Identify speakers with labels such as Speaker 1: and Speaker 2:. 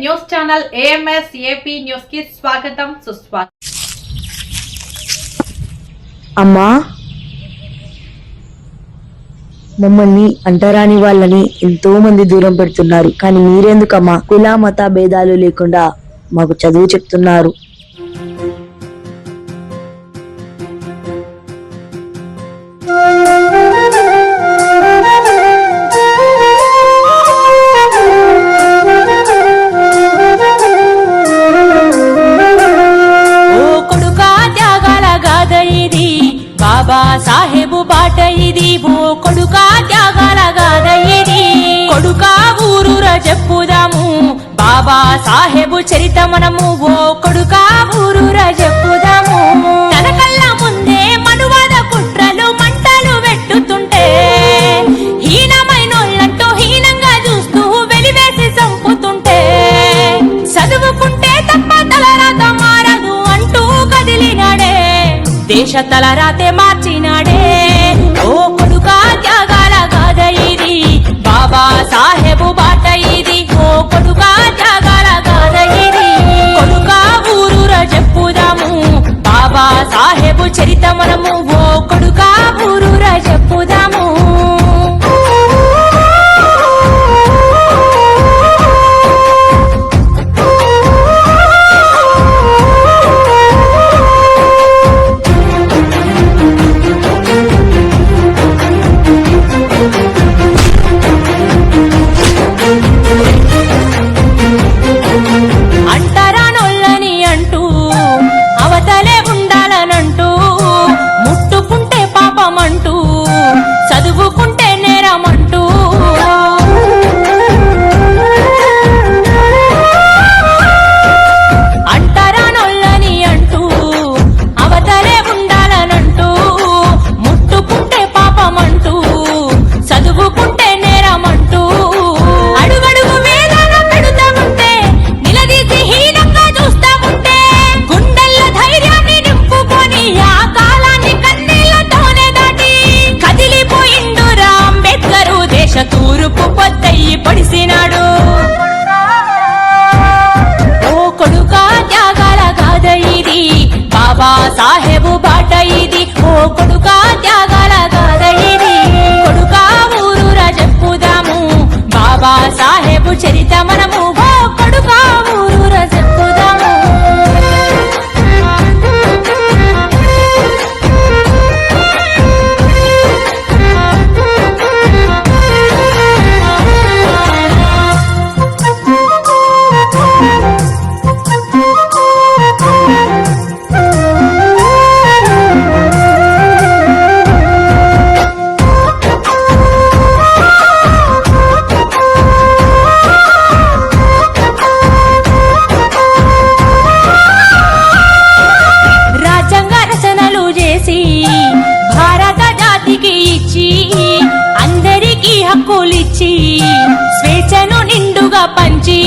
Speaker 1: News channel AMS AP news కి స్వాగతం సుస్వాగతం.
Speaker 2: అమ్మా, మమ్మల్ని అంటరాని వాళ్ళని ఎంతో మంది దూరం పెడుతున్నారు. కానీ మీరెందుకమ్మా కుల మత భేదాలు లేకుండా మాకు చదువు చెప్తున్నారు?
Speaker 3: బాబా సాహెబు బాట ఇది, ఓ కొడుకా త్యాగాల గాథ ఇది. కొడుకా ఊరూర చెప్పుదాము బాబా సాహెబు చరిత మనము, ఓ కొడుకా ఊరూర చెప్పుదాము. తన కళ్ళ ముందే మనువాద కుట్రలు మంటలు పెట్టుతుంటే హీనమైనోళ్ళంటూ హీనంగా చూస్తూ వెలివేసి చంపుతుంటే, చదువుకుంటే తప్ప తలరాత మారదు అంటూ కదిలినాడే, దేశ తలరాతే మార్చినాడే. ఓ కొడుకా త్యాగాల గాథ ఇది, బాబా సాహెబు బాట ఇది. ఓ కొడుకా త్యాగాల గాథ ఇది. కొడుకా ఊరూర చెప్పుదాము బాబా సాహెబు చరిత మనము, ఓ కొడుకా ఊరూర చెప్పుదాము. చదువుకుంటే నేరమంటూ అంటరానొల్లని అంటూ, అవతలే ఉండాలనంటూ, ముట్టుకుంటే పాపమంటూ, చదువుకుంటే నేరమంటూ, అడుగడుగు వేదన పెడుతాముంటే, నిలదీసి హీనంగా చూస్తాముంటే, గుండెల్లో ధైర్యాన్ని నింపుకొని ఆ కాలాన్ని కన్నీళ్లతోనే దాటి కదిలిపోయిండురా అంబేద్కరు, దేశ తూర్పు పొద్దయ్యి పడిసినాడు. ఓ కొడుకా త్యాగాల గాథ ఇది, బాబా సాహెబు బాట ఇది. ఓ కొడుకా త్యాగాల గాథ ఇది. కొడుకా ఊరూర చెప్పుదాము బాబా సాహెబు చరిత మనము, ఓ కొడుకా ఊరూర చెప్పుదాము. భారత జాతికి ఇచ్చి అందరికీ హక్కులిచ్చి స్వేచ్ఛను నిండుగా పంచి